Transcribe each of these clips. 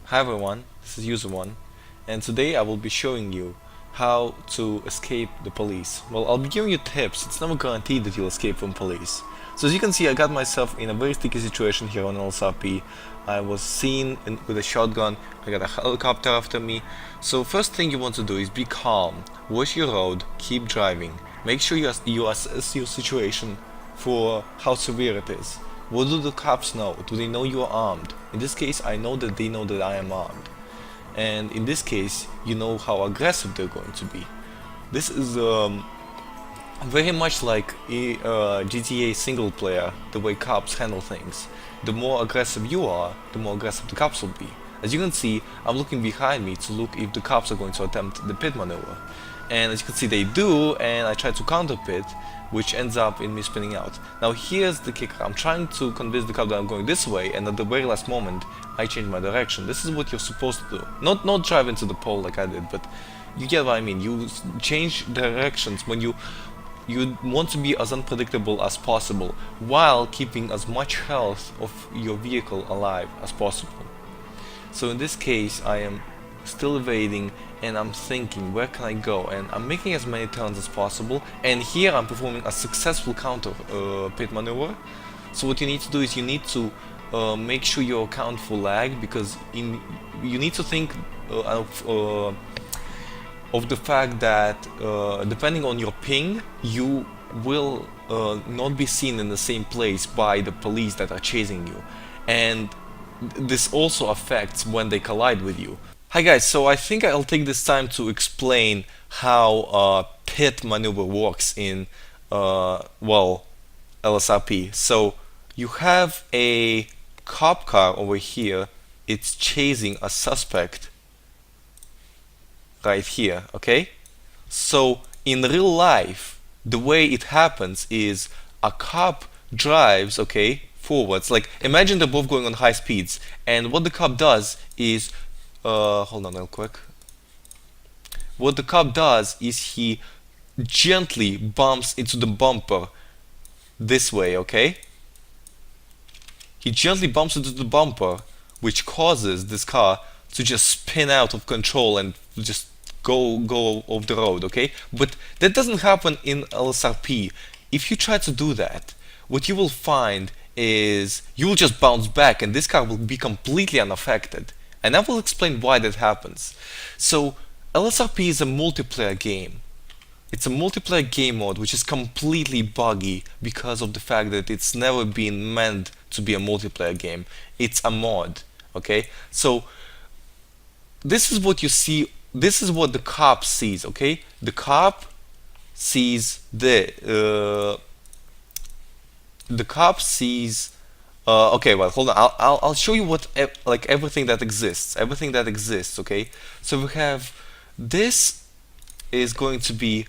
Hi everyone, this is User1, and today I will be showing you how to escape the police. Well, I'll be giving you tips. It's never guaranteed that you'll escape from police. So as you can see, I got myself in a very sticky situation here on LSRP. I was seen with a shotgun, I got a helicopter after me. So first thing you want to do is be calm, watch your road, keep driving. Make sure you assess your situation for how severe it is. What do the cops know? Do they know you are armed? In this case, I know that they know that I am armed. And in this case, you know how aggressive they're going to be. This is very much like GTA single player, the way cops handle things. The more aggressive you are, the more aggressive the cops will be. As you can see, I'm looking behind me to look if the cops are going to attempt the pit maneuver. And as you can see, they do, and I try to counter pit, which ends up in me spinning out. Now here's the kicker. I'm trying to convince the cop that I'm going this way, and at the very last moment, I change my direction. This is what you're supposed to do. Not drive into the pole like I did, but you get what I mean. You change directions when you want to be as unpredictable as possible, while keeping as much health of your vehicle alive as possible. So in this case, I am still evading and I'm thinking, where can I go? And I'm making as many turns as possible, and here I'm performing a successful counter pit maneuver. So what you need to do is you need to make sure you account for lag, because you need to think of the fact that depending on your ping, you will not be seen in the same place by the police that are chasing you. And this also affects when they collide with you. Hi guys, so I think I'll take this time to explain how pit maneuver works in, well, LSRP. So you have a cop car over here, it's chasing a suspect right here, okay? So in real life, the way it happens is a cop drives, okay, forwards. Like, imagine they're both going on high speeds, and what the cop does is hold on real quick. What the cop does is he gently bumps into the bumper this way, okay? He gently bumps into the bumper, which causes this car to just spin out of control and just go off the road, okay? But that doesn't happen in LSRP. If you try to do that, what you will find is you will just bounce back and this car will be completely unaffected. And I will explain why that happens. So LSRP is a multiplayer game. It's a multiplayer game mode which is completely buggy because of the fact that it's never been meant to be a multiplayer game. It's a mod, okay? So this is what you see, this is what the cop sees, okay? The cop sees the cop sees okay, well, hold on. I'll show you what like everything that exists. Okay, so we have this is going to be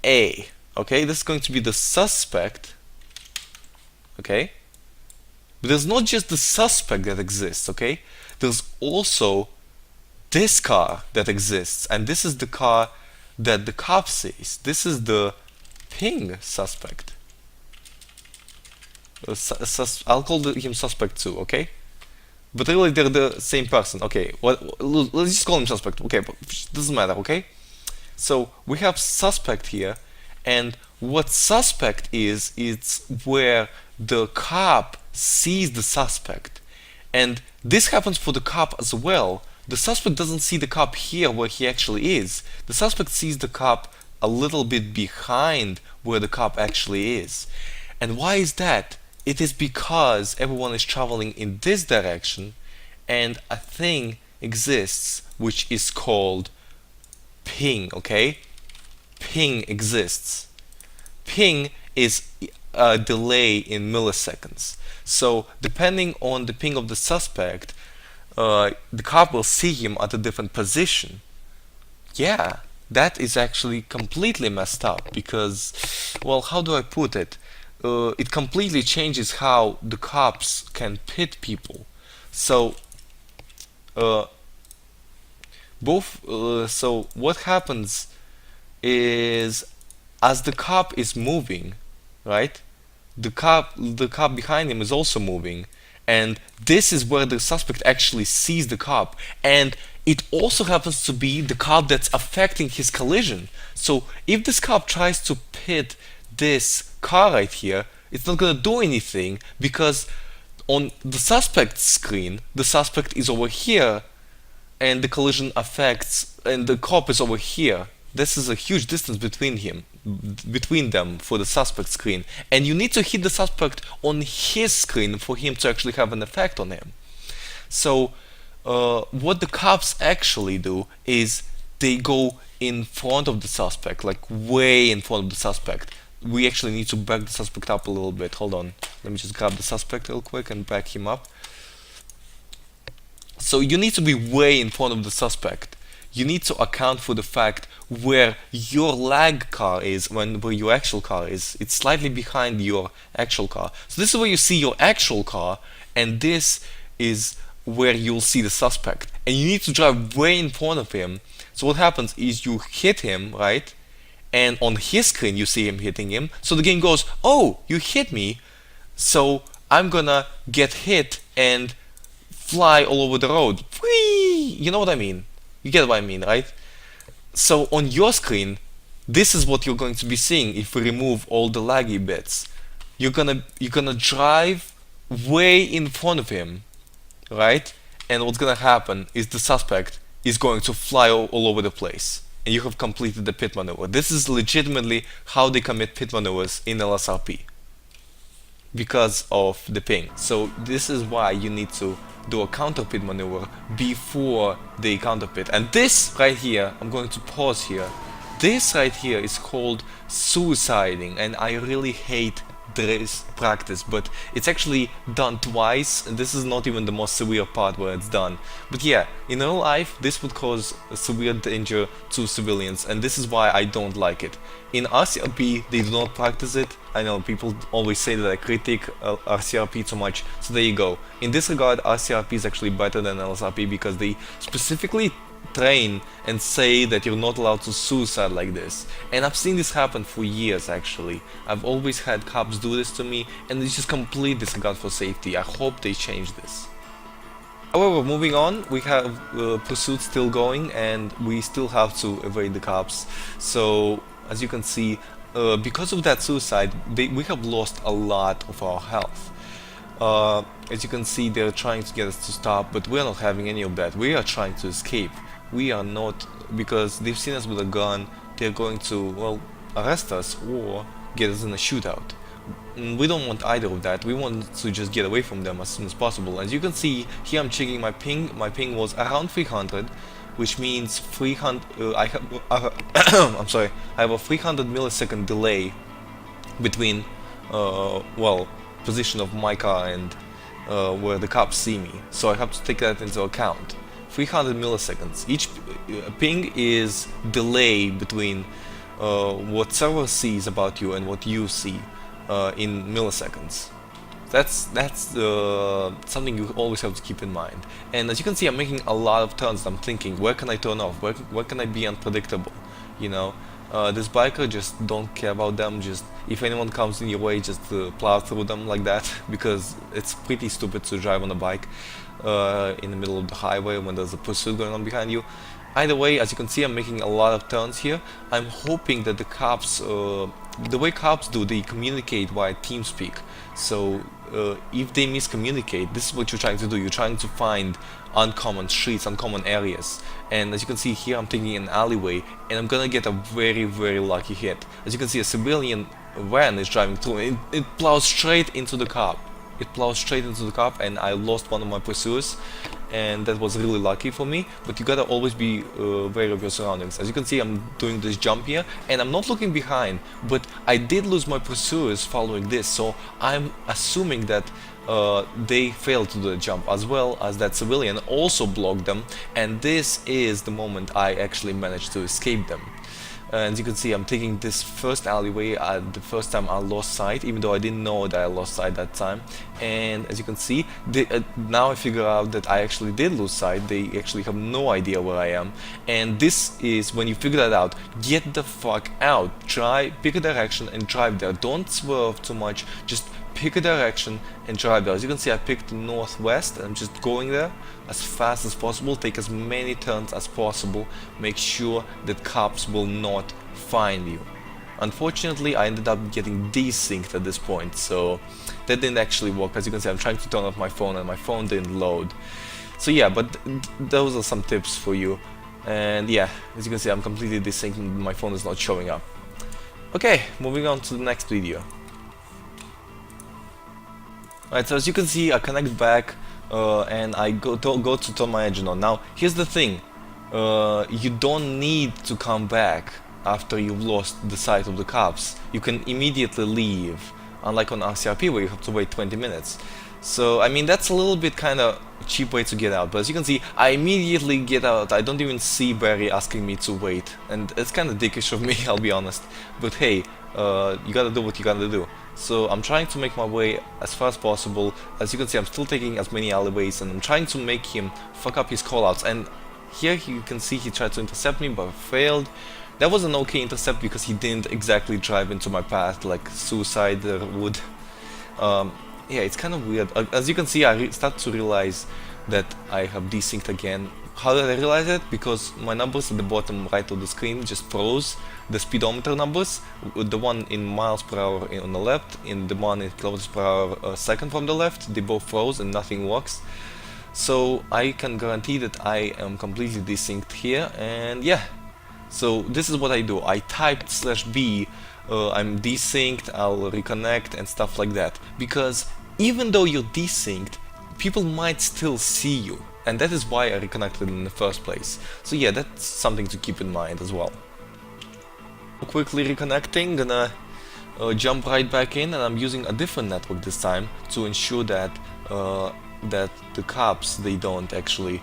A. Okay, this is going to be the suspect. Okay, but there's not just the suspect that exists. Okay, there's also this car that exists, and this is the car that the cop sees. This is the ping suspect. I'll call him suspect 2, okay? But really they're the same person, okay? Let's just call him suspect, okay? But doesn't matter, okay? So we have suspect here, and what suspect is, it's where the cop sees the suspect. And this happens for the cop as well. The suspect doesn't see the cop here where he actually is. The suspect sees the cop a little bit behind where the cop actually is. And why is that? It is because everyone is traveling in this direction and a thing exists which is called ping, okay? Ping exists. Ping is a delay in milliseconds. So depending on the ping of the suspect, the cop will see him at a different position. Yeah, that is actually completely messed up because, well, how do I put it? It completely changes how the cops can pit people. So, so what happens is, as the cop is moving, right? The cop behind him is also moving, And this is where the suspect actually sees the cop, and it also happens to be the cop that's affecting his collision. So if this cop tries to pit this car right here, it's not gonna do anything because on the suspect's screen, the suspect is over here and the collision affects, and the cop is over here. This is a huge distance between them for the suspect screen, and you need to hit the suspect on his screen for him to actually have an effect on him. So what the cops actually do is they go in front of the suspect, like way in front of the suspect. We actually need to back the suspect up a little bit. Hold on, let me just grab the suspect real quick and back him up. So you need to be way in front of the suspect. You need to account for the fact where your lag car is, where your actual car is. It's slightly behind your actual car. So this is where you see your actual car, and this is where you'll see the suspect. And you need to drive way in front of him. So what happens is you hit him, right? And on his screen you see him hitting him. So the game goes, oh, you hit me, so I'm gonna get hit and fly all over the road. Whee! You know what I mean? You get what I mean, right? So on your screen, this is what you're going to be seeing if we remove all the laggy bits. You're gonna drive way in front of him, right? And what's gonna happen is the suspect is going to fly all over the place, and you have completed the pit maneuver. This is legitimately how they commit pit maneuvers in LSRP, because of the ping. So this is why you need to do a counter pit maneuver before they counter pit. And this right here, I'm going to pause here. This right here is called suiciding, and I really hate this practice, but it's actually done twice, and this is not even the most severe part where it's done. But yeah, in real life this would cause severe danger to civilians, and this is why I don't like it. In RCRP they do not practice it. I know people always say that I critique RCRP too much, so there you go. In this regard, RCRP is actually better than LSRP because they specifically train and say that you're not allowed to suicide like this. And I've seen this happen for years actually. I've always had cops do this to me, and it's just complete disregard for safety. I hope they change this. However, moving on, we have pursuit still going, and we still have to evade the cops. So as you can see, because of that suicide, we have lost a lot of our health. As you can see, they're trying to get us to stop, but we're not having any of that. We are trying to escape. We are not, because they've seen us with a gun, they're going to, well, arrest us or get us in a shootout. We don't want either of that. We want to just get away from them as soon as possible. As you can see, here I'm checking my ping. My ping was around 300, which means 300, I'm sorry, I have a 300 millisecond delay between, well, position of my car and where the cops see me, so I have to take that into account. 300 milliseconds. Each ping is delay between what server sees about you and what you see in milliseconds. That's something you always have to keep in mind. And as you can see, I'm making a lot of turns. I'm thinking, where can I turn off? Where can I be unpredictable? You know, this biker, just don't care about them. Just if anyone comes in your way, just plow through them like that, because it's pretty stupid to drive on a bike in the middle of the highway when there's a pursuit going on behind you. Either way, as you can see, I'm making a lot of turns here. I'm hoping that the cops, the way cops do, they communicate via TeamSpeak. So if they miscommunicate, this is what you're trying to do. You're trying to find uncommon streets, uncommon areas. And as you can see here, I'm taking an alleyway, and I'm gonna get a very, very lucky hit. As you can see, a civilian van is driving through, and it plows straight into the cop. It plows straight into the cop, and I lost one of my pursuers, and that was really lucky for me. But you gotta always be wary of your surroundings. As you can see, I'm doing this jump here, and I'm not looking behind, but I did lose my pursuers following this, so I'm assuming that they failed to do the jump, as well as that civilian also blocked them, and this is the moment I actually managed to escape them. As you can see, I'm taking this first alleyway. The first time I lost sight, even though I didn't know that I lost sight that time. And as you can see, now I figure out that I actually did lose sight. They actually have no idea where I am. And this is when you figure that out, get the fuck out. Pick a direction and drive there. Don't swerve too much. Just pick a direction and drive there. As you can see, I picked northwest and I'm just going there as fast as possible, take as many turns as possible, make sure that cops will not find you. Unfortunately, I ended up getting desynced at this point, so that didn't actually work. As you can see, I'm trying to turn off my phone and my phone didn't load. So yeah, but those are some tips for you. And yeah, as you can see, I'm completely desynced and my phone is not showing up. Okay, moving on to the next video. Alright, so as you can see, I connect back and I go to turn my engine on. Now, here's the thing. You don't need to come back after you've lost the sight of the cops. You can immediately leave, unlike on RCRP where you have to wait 20 minutes. So, I mean, that's a little bit kind of cheap way to get out, but as you can see, I immediately get out. I don't even see Barry asking me to wait, and it's kind of dickish of me, I'll be honest. But hey, you gotta do what you gotta do. So I'm trying to make my way as far as possible. As you can see, I'm still taking as many alleyways, and I'm trying to make him fuck up his callouts. And here you can see he tried to intercept me, but failed. That was an okay intercept because he didn't exactly drive into my path like Suicide would. Yeah, it's kind of weird. As you can see, I start to realize that I have desynced again. How did I realize it? Because my numbers at the bottom right of the screen just froze. The speedometer numbers, the one in miles per hour on the left, and the one in kilometers per hour second from the left, they both froze and nothing works. So I can guarantee that I am completely desynced here, and yeah. So this is what I do. I typed /B, I'm desynced, I'll reconnect and stuff like that. Because even though you're desynced, people might still see you. And that is why I reconnected in the first place. So yeah, that's something to keep in mind as well. Quickly reconnecting, gonna jump right back in, and I'm using a different network this time to ensure that that the cops, they don't actually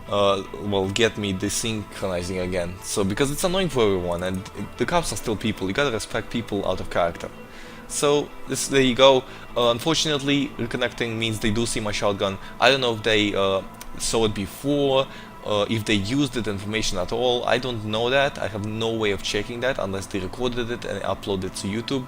well, get me desynchronizing again. So because it's annoying for everyone, and the cops are still people, you gotta respect people out of character. So there you go. Unfortunately, reconnecting means they do see my shotgun. I don't know if they saw it before, if they used that information at all. I don't know that. I have no way of checking that unless they recorded it and uploaded it to YouTube.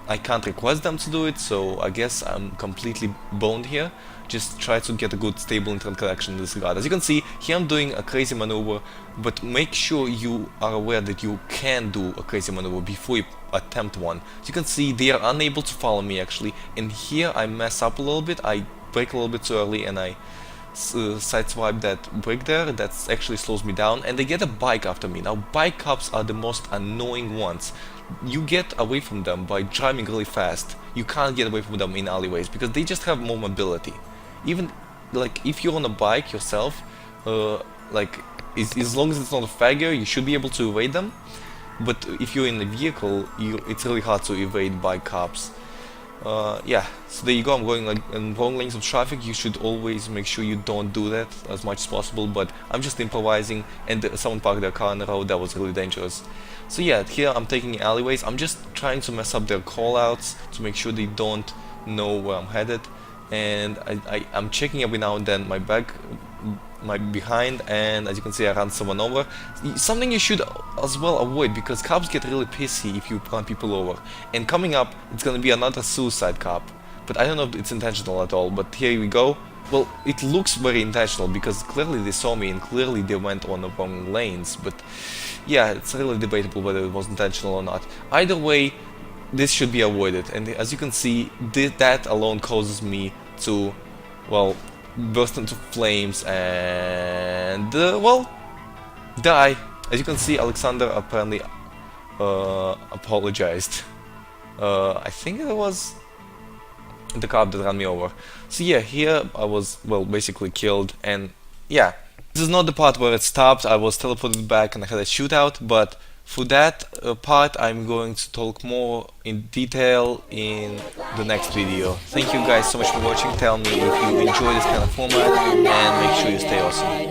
I can't request them to do it, so I guess I'm completely boned here. Just try to get a good stable internet connection in this regard. As you can see, here I'm doing a crazy maneuver, but make sure you are aware that you can do a crazy maneuver before you attempt one. As you can see, they are unable to follow me actually, and here I mess up a little bit. I brake a little bit too early and I sideswipe that brake there. That actually slows me down, and they get a bike after me. Now, bike cops are the most annoying ones. You get away from them by driving really fast. You can't get away from them in alleyways because they just have more mobility. Even like if you're on a bike yourself, like as long as it's not a faggot, you should be able to evade them. But if you're in a vehicle, it's really hard to evade bike cops. Yeah, so there you go. I'm going like in wrong lanes of traffic. You should always make sure you don't do that as much as possible, but I'm just improvising, and someone parked their car on the road. That was really dangerous. So yeah, here I'm taking alleyways. I'm just trying to mess up their callouts to make sure they don't know where I'm headed, and I'm checking every now and then my behind, and as you can see, I ran someone over. Something you should as well avoid, because cops get really pissy if you run people over. And coming up, it's gonna be another suicide cop, but I don't know if it's intentional at all. But here we go. Well, it looks very intentional because clearly they saw me and clearly they went on the wrong lanes. But yeah, it's really debatable whether it was intentional or not. Either way, this should be avoided. And as you can see, that alone causes me to, well, burst into flames and well, die. As you can see, Alexander apparently apologized. I think it was the cop that ran me over. So yeah, here I was, well, basically killed, and yeah, this is not the part where it stopped. I was teleported back and I had a shootout, but for that part I'm going to talk more in detail in the next video. Thank you guys so much for watching. Tell me if you enjoy this kind of format, and make sure you stay awesome.